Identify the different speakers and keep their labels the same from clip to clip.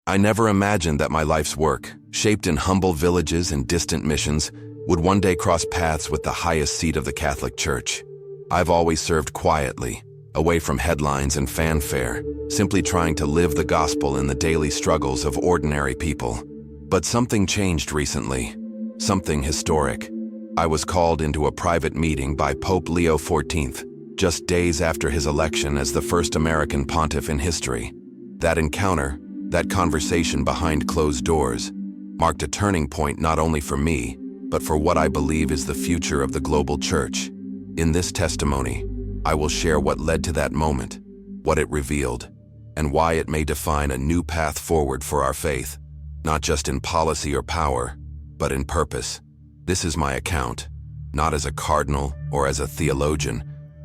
Speaker 1: I never imagined that my life's work, shaped in humble villages and distant missions, would one day cross paths with the highest seat of the Catholic Church. I've always served quietly, away from headlines and fanfare, simply trying to live the gospel in the daily struggles of ordinary people. But something changed recently, something historic. I was called into a private meeting by Pope Leo XIV, just days after his election as the first American pontiff in history. That encounter, that conversation behind closed doors, marked a turning point not only for me, but for what I believe is the future of the global church. In this testimony, I will share what led to that moment, what it revealed, and why it may define a new path forward for our faith, not just in policy or power, but in purpose. This is my account, not as a cardinal or as a theologian,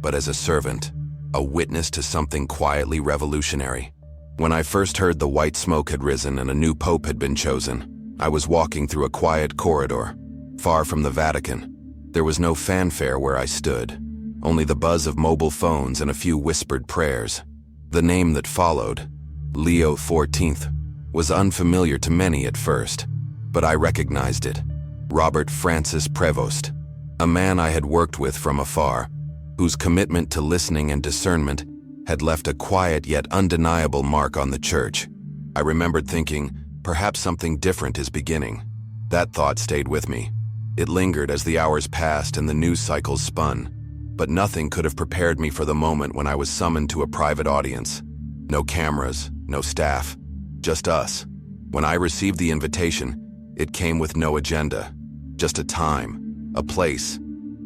Speaker 1: but as a servant, a witness to something quietly revolutionary. When I first heard the white smoke had risen and a new pope had been chosen, I was walking through a quiet corridor, far from the Vatican. There was no fanfare where I stood, only the buzz of mobile phones and a few whispered prayers. The name that followed, Leo XIV, was unfamiliar to many at first, but I recognized it. Robert Francis Prevost, a man I had worked with from afar, whose commitment to listening and discernment had left a quiet yet undeniable mark on the church. I remembered thinking, perhaps something different is beginning. That thought stayed with me. It lingered as the hours passed and the news cycles spun, but nothing could have prepared me for the moment when I was summoned to a private audience. No cameras, no staff, just us. When I received the invitation, it came with no agenda, just a time, a place,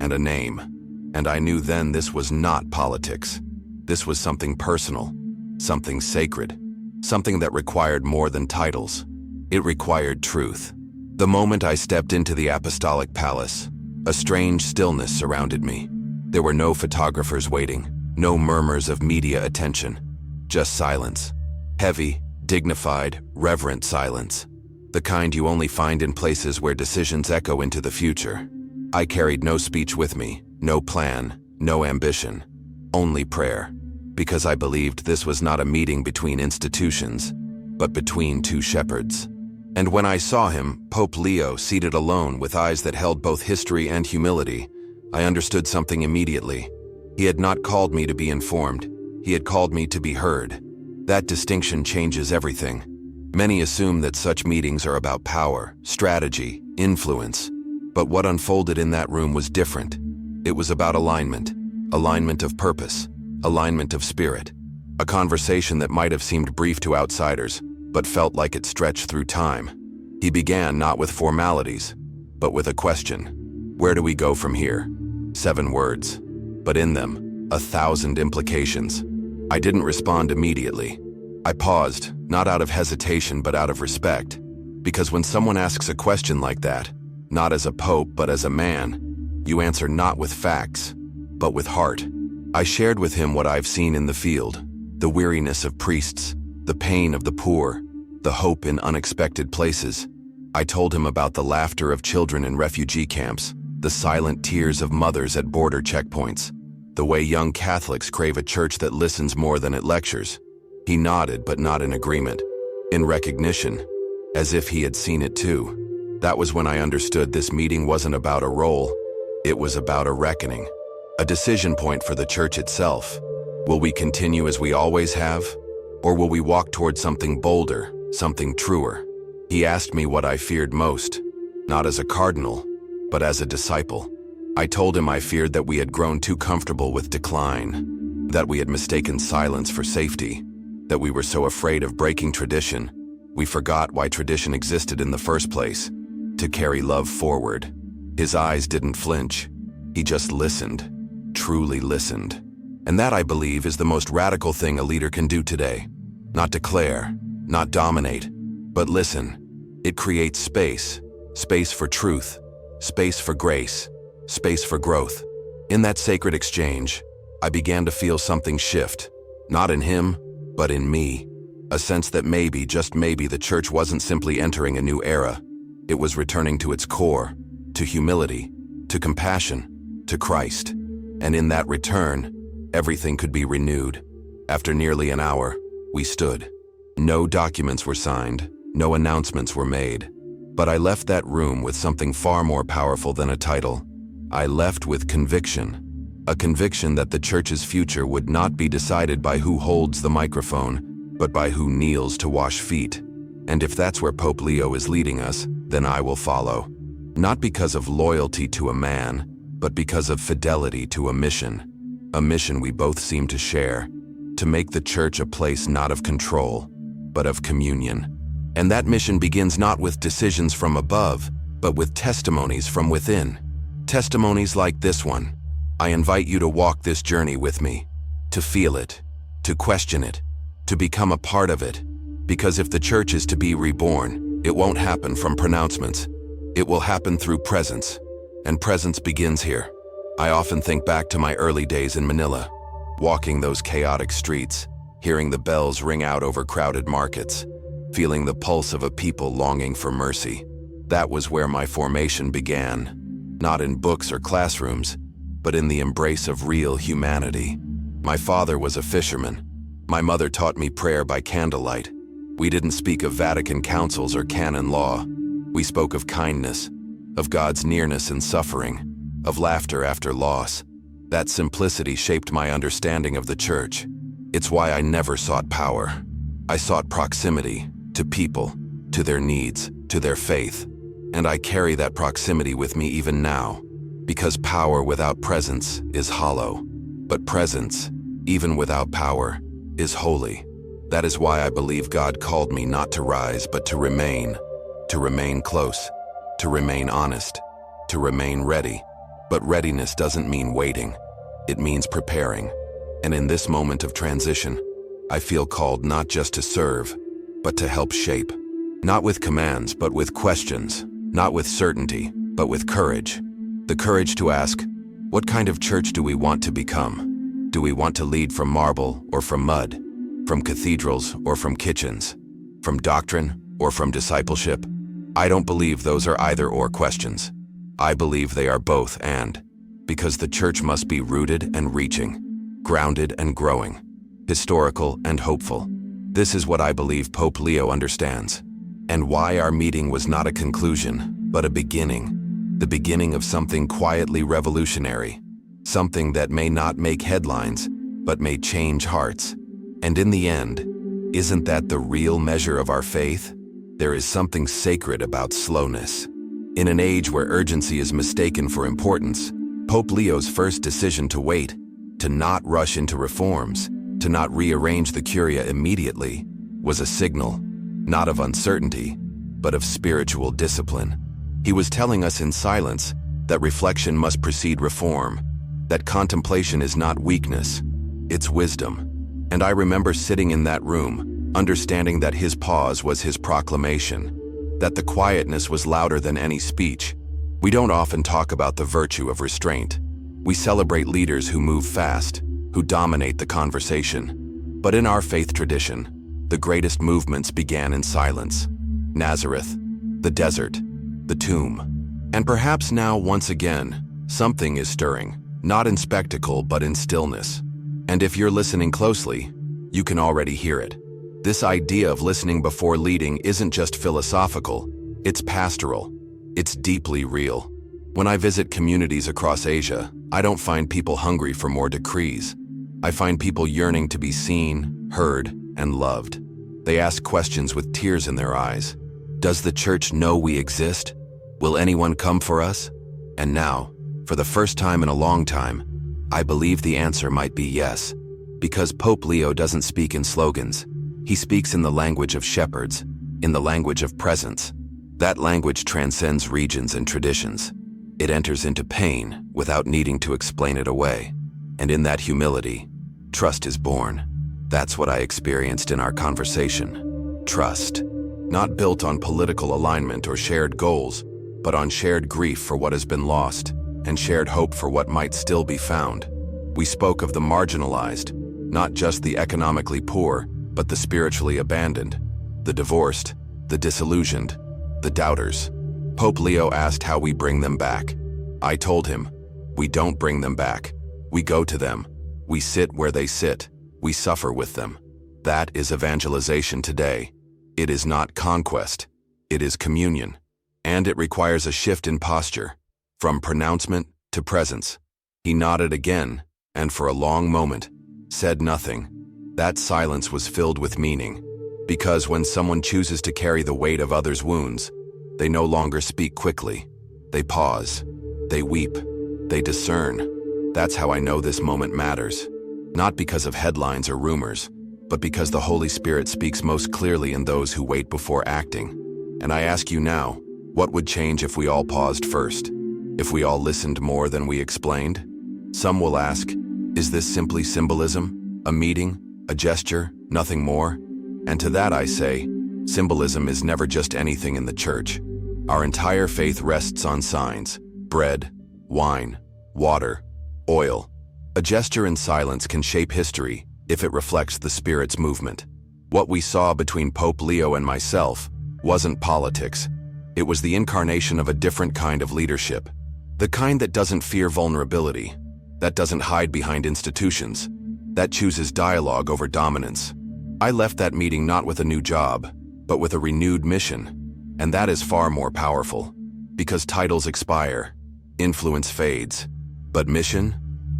Speaker 1: and a name. And I knew then this was not politics. This was something personal, something sacred, something that required more than titles. It required truth. The moment I stepped into the apostolic palace, a strange stillness surrounded me. There were no photographers waiting, no murmurs of media attention, just silence. Heavy, dignified, reverent silence. The kind you only find in places where decisions echo into the future. I carried no speech with me, no plan, no ambition, only prayer, because I believed this was not a meeting between institutions, but between two shepherds. And when I saw him, Pope Leo, seated alone with eyes that held both history and humility, I understood something immediately. He had not called me to be informed, he had called me to be heard. That distinction changes everything. Many assume that such meetings are about power, strategy, influence. But what unfolded in that room was different. It was about alignment, alignment of purpose, alignment of spirit. A conversation that might have seemed brief to outsiders, but felt like it stretched through time. He began not with formalities, but with a question. Where do we go from here? 7 words, but in them, 1,000 implications. I didn't respond immediately. I paused, not out of hesitation but out of respect, because when someone asks a question like that, not as a pope but as a man, you answer not with facts, but with heart. I shared with him what I've seen in the field, the weariness of priests, the pain of the poor, the hope in unexpected places. I told him about the laughter of children in refugee camps, the silent tears of mothers at border checkpoints, the way young Catholics crave a church that listens more than it lectures. He nodded, but not in agreement, in recognition, as if he had seen it too. That was when I understood this meeting wasn't about a role, it was about a reckoning, a decision point for the church itself. Will we continue as we always have, or will we walk toward something bolder, something truer? He asked me what I feared most, not as a cardinal, but as a disciple. I told him I feared that we had grown too comfortable with decline, that we had mistaken silence for safety, that we were so afraid of breaking tradition, we forgot why tradition existed in the first place, to carry love forward. His eyes didn't flinch. He just listened, truly listened. And that, I believe, is the most radical thing a leader can do today. Not declare, not dominate, but listen. It creates space, space for truth, space for grace, space for growth. In that sacred exchange, I began to feel something shift, not in him, but in me. A sense that maybe, just maybe, the church wasn't simply entering a new era. It was returning to its core, to humility, to compassion, to Christ. And in that return, everything could be renewed. After nearly an hour, we stood. No documents were signed, no announcements were made. But I left that room with something far more powerful than a title. I left with conviction. A conviction that the church's future would not be decided by who holds the microphone, but by who kneels to wash feet. And if that's where Pope Leo is leading us, then I will follow. Not because of loyalty to a man, but because of fidelity to a mission. A mission we both seem to share, to make the church a place not of control, but of communion. And that mission begins not with decisions from above, but with testimonies from within. Testimonies like this one. I invite you to walk this journey with me, to feel it, to question it, to become a part of it. Because if the church is to be reborn, it won't happen from pronouncements. It will happen through presence, and presence begins here. I often think back to my early days in Manila, walking those chaotic streets, hearing the bells ring out over crowded markets, feeling the pulse of a people longing for mercy. That was where my formation began, not in books or classrooms, but in the embrace of real humanity. My father was a fisherman. My mother taught me prayer by candlelight. We didn't speak of Vatican councils or canon law. We spoke of kindness, of God's nearness in suffering, of laughter after loss. That simplicity shaped my understanding of the church. It's why I never sought power. I sought proximity to people, to their needs, to their faith. And I carry that proximity with me even now, because power without presence is hollow, but presence, even without power, is holy. That is why I believe God called me not to rise, but to remain close, to remain honest, to remain ready. But readiness doesn't mean waiting. It means preparing. And in this moment of transition, I feel called not just to serve, but to help shape. Not with commands, but with questions. Not with certainty, but with courage. The courage to ask, what kind of church do we want to become? Do we want to lead from marble or from mud? From cathedrals or from kitchens? From doctrine or from discipleship? I don't believe those are either-or questions. I believe they are both and, because the church must be rooted and reaching, grounded and growing, historical and hopeful. This is what I believe Pope Leo understands, and why our meeting was not a conclusion, but a beginning. The beginning of something quietly revolutionary, something that may not make headlines, but may change hearts. And in the end, isn't that the real measure of our faith? There is something sacred about slowness. In an age where urgency is mistaken for importance, Pope Leo's first decision to wait, to not rush into reforms, to not rearrange the Curia immediately, was a signal, not of uncertainty, but of spiritual discipline. He was telling us in silence that reflection must precede reform, that contemplation is not weakness, it's wisdom. And I remember sitting in that room, understanding that his pause was his proclamation, that the quietness was louder than any speech. We don't often talk about the virtue of restraint. We celebrate leaders who move fast, who dominate the conversation. But in our faith tradition, the greatest movements began in silence. Nazareth, the desert, the tomb. And perhaps now, once again, something is stirring, not in spectacle, but in stillness. And if you're listening closely, you can already hear it. This idea of listening before leading isn't just philosophical, it's pastoral. It's deeply real. When I visit communities across Asia, I don't find people hungry for more decrees. I find people yearning to be seen, heard, and loved. They ask questions with tears in their eyes. Does the church know we exist? Will anyone come for us? And now, for the first time in a long time, I believe the answer might be yes. Because Pope Leo doesn't speak in slogans. He speaks in the language of shepherds, in the language of presence. That language transcends regions and traditions. It enters into pain without needing to explain it away. And in that humility, trust is born. That's what I experienced in our conversation. Trust. Not built on political alignment or shared goals, but on shared grief for what has been lost and shared hope for what might still be found. We spoke of the marginalized, not just the economically poor, but the spiritually abandoned, the divorced, the disillusioned, the doubters. Pope Leo asked how we bring them back. I told him, we don't bring them back. We go to them. We sit where they sit. We suffer with them. That is evangelization today. It is not conquest. It is communion. And it requires a shift in posture, from pronouncement to presence. He nodded again, and for a long moment, said nothing. That silence was filled with meaning, because when someone chooses to carry the weight of others' wounds, they no longer speak quickly. They pause. They weep. They discern. That's how I know this moment matters. Not because of headlines or rumors, but because the Holy Spirit speaks most clearly in those who wait before acting. And I ask you now, what would change if we all paused first? If we all listened more than we explained? Some will ask, is this simply symbolism? A meeting? A gesture? Nothing more? And to that I say, symbolism is never just anything in the church. Our entire faith rests on signs: bread, wine, water, oil. A gesture in silence can shape history if it reflects the Spirit's movement. What we saw between Pope Leo and myself wasn't politics. It was the incarnation of a different kind of leadership. The kind that doesn't fear vulnerability, that doesn't hide behind institutions, that chooses dialogue over dominance. I left that meeting not with a new job, but with a renewed mission. And that is far more powerful, because titles expire, influence fades, but mission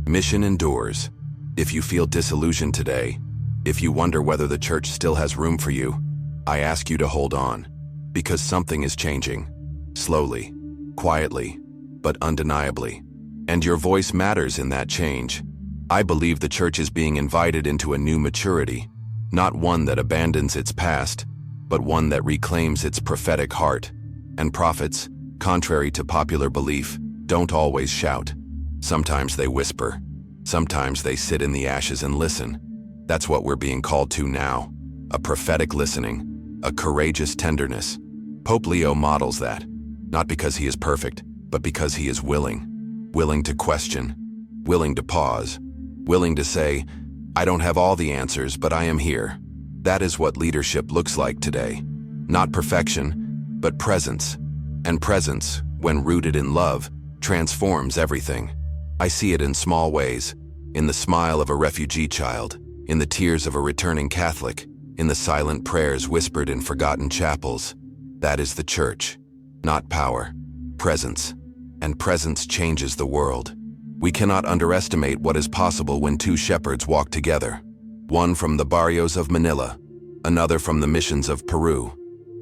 Speaker 1: endures. If you feel disillusioned today, if you wonder whether the church still has room for you, I ask you to hold on, because something is changing, slowly, quietly, but undeniably. And your voice matters in that change. I believe the church is being invited into a new maturity, not one that abandons its past, but one that reclaims its prophetic heart. And prophets, contrary to popular belief, don't always shout. Sometimes they whisper. Sometimes they sit in the ashes and listen. That's what we're being called to now. A prophetic listening, a courageous tenderness. Pope Leo models that, not because he is perfect, but because he is willing. Willing to question, willing to pause, willing to say, I don't have all the answers, but I am here. That is what leadership looks like today. Not perfection, but presence. And presence, when rooted in love, transforms everything. I see it in small ways, in the smile of a refugee child, in the tears of a returning Catholic, in the silent prayers whispered in forgotten chapels. That is the church, not power, presence. And presence changes the world. We cannot underestimate what is possible when two shepherds walk together. One from the barrios of Manila, another from the missions of Peru.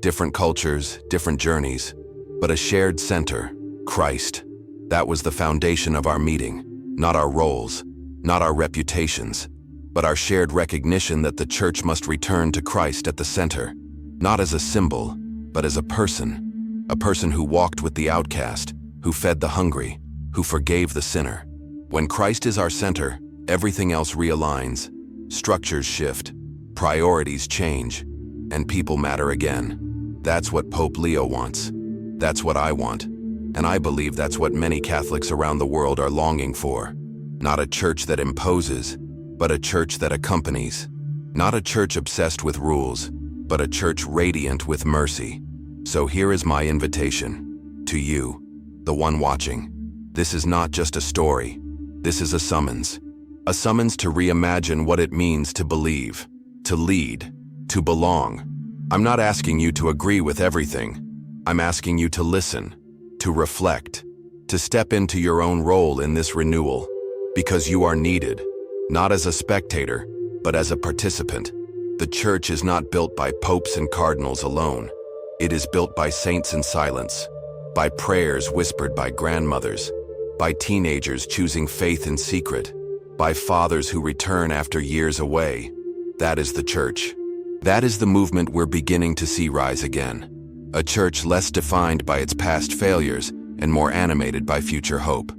Speaker 1: Different cultures, different journeys, but a shared center, Christ. That was the foundation of our meeting, not our roles, not our reputations, but our shared recognition that the church must return to Christ at the center, not as a symbol, but as a person who walked with the outcast, who fed the hungry, who forgave the sinner. When Christ is our center, everything else realigns, structures shift, priorities change, and people matter again. That's what Pope Leo wants. That's what I want. And I believe that's what many Catholics around the world are longing for. Not a church that imposes, but a church that accompanies. Not a church obsessed with rules, but a church radiant with mercy. So here is my invitation to you, the one watching. This is not just a story. This is a summons to reimagine what it means to believe, to lead, to belong. I'm not asking you to agree with everything. I'm asking you to listen, to reflect, to step into your own role in this renewal, because you are needed, not as a spectator, but as a participant. The church is not built by popes and cardinals alone. It is built by saints in silence, by prayers whispered by grandmothers, by teenagers choosing faith in secret, by fathers who return after years away. That is the church. That is the movement we're beginning to see rise again. A church less defined by its past failures and more animated by future hope.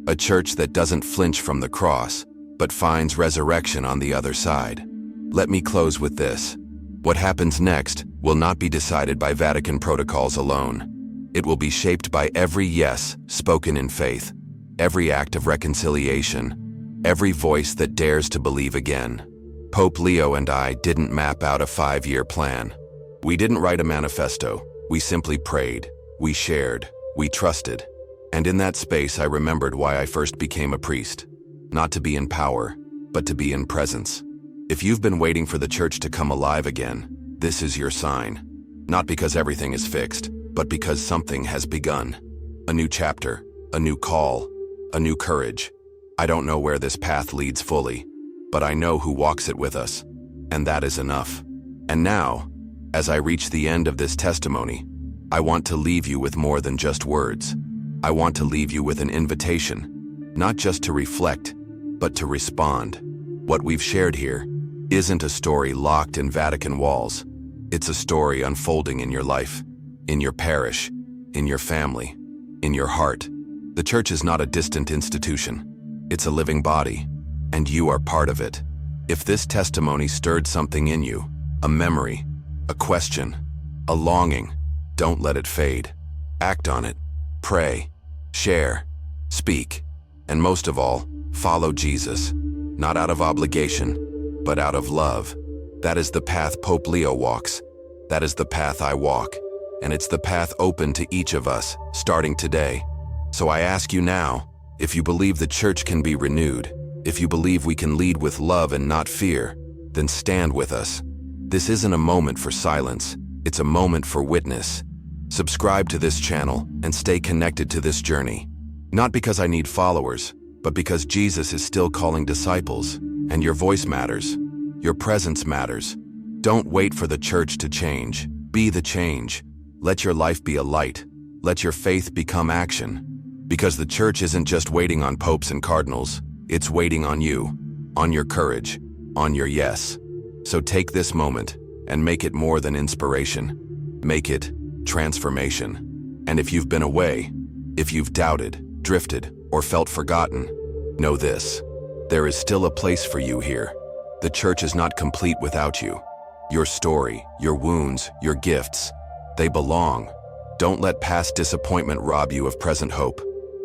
Speaker 1: A church that doesn't flinch from the cross, but finds resurrection on the other side. Let me close with this. What happens next will not be decided by Vatican protocols alone. It will be shaped by every yes spoken in faith, every act of reconciliation, every voice that dares to believe again. Pope Leo and I didn't map out a 5-year plan. We didn't write a manifesto. We simply prayed, we shared, we trusted. And in that space I remembered why I first became a priest. Not to be in power, but to be in presence. If you've been waiting for the church to come alive again, this is your sign. Not because everything is fixed, but because something has begun. A new chapter, a new call, a new courage. I don't know where this path leads fully, but I know who walks it with us, and that is enough. And now, as I reach the end of this testimony, I want to leave you with more than just words. I want to leave you with an invitation, not just to reflect, but to respond. What we've shared here isn't a story locked in Vatican walls. It's a story unfolding in your life, in your parish, in your family, in your heart. The church is not a distant institution. It's a living body, and you are part of it. If this testimony stirred something in you, a memory, a question, a longing, don't let it fade. Act on it. Pray, share, speak, and most of all, follow Jesus. Not out of obligation, but out of love. That is the path Pope Leo walks. That is the path I walk. And it's the path open to each of us, starting today. So I ask you now, if you believe the church can be renewed, if you believe we can lead with love and not fear, then stand with us. This isn't a moment for silence. It's a moment for witness. Subscribe to this channel and stay connected to this journey. Not because I need followers, but because Jesus is still calling disciples, and your voice matters. Your presence matters. Don't wait for the church to change. Be the change. Let your life be a light. Let your faith become action. Because the church isn't just waiting on popes and cardinals. It's waiting on you, on your courage, on your yes. So take this moment and make it more than inspiration. Make it transformation. And if you've been away, if you've doubted, drifted, or felt forgotten, know this: there is still a place for you here. The church is not complete without you. Your story, your wounds, your gifts, they belong. Don't let past disappointment rob you of present hope.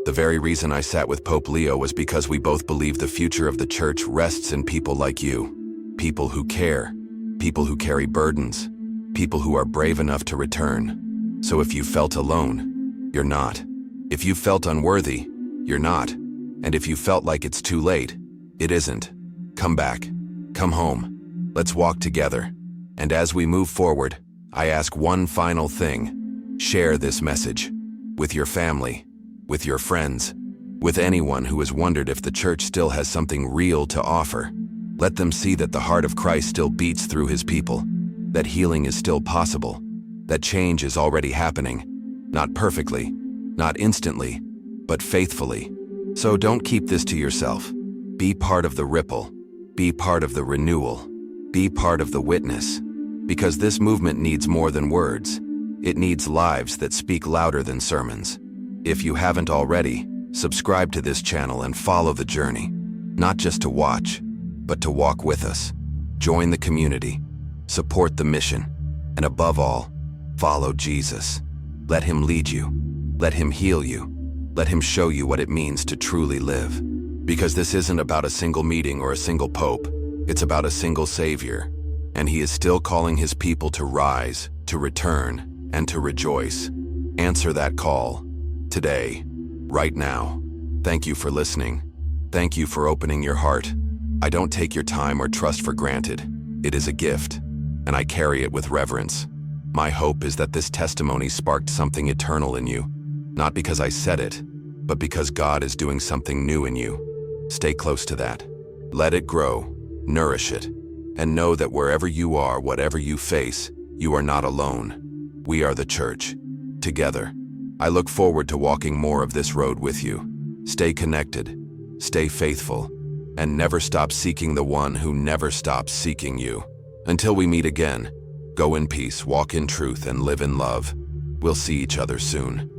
Speaker 1: The very reason I sat with Pope Leo was because we both believe the future of the church rests in people like you. People who care, people who carry burdens, people who are brave enough to return. So if you felt alone, you're not. If you felt unworthy, you're not. And if you felt like it's too late, it isn't. Come back. Come home. Let's walk together. And as we move forward, I ask one final thing. Share this message with your family, with your friends, with anyone who has wondered if the church still has something real to offer. Let them see that the heart of Christ still beats through his people, that healing is still possible, that change is already happening, not perfectly, not instantly, but faithfully. So don't keep this to yourself. Be part of the ripple. Be part of the renewal. Be part of the witness. Because this movement needs more than words. It needs lives that speak louder than sermons. If you haven't already, subscribe to this channel and follow the journey. Not just to watch, but to walk with us. Join the community. Support the mission. And above all, follow Jesus. Let him lead you. Let him heal you. Let him show you what it means to truly live. Because this isn't about a single meeting or a single pope. It's about a single Savior. And he is still calling his people to rise, to return, and to rejoice. Answer that call. Today. Right now. Thank you for listening. Thank you for opening your heart. I don't take your time or trust for granted. It is a gift, and I carry it with reverence. My hope is that this testimony sparked something eternal in you. Not because I said it, but because God is doing something new in you. Stay close to that. Let it grow, nourish it, and know that wherever you are, whatever you face, you are not alone. We are the church. Together. I look forward to walking more of this road with you. Stay connected, stay faithful, and never stop seeking the one who never stops seeking you. Until we meet again, go in peace, walk in truth, and live in love. We'll see each other soon.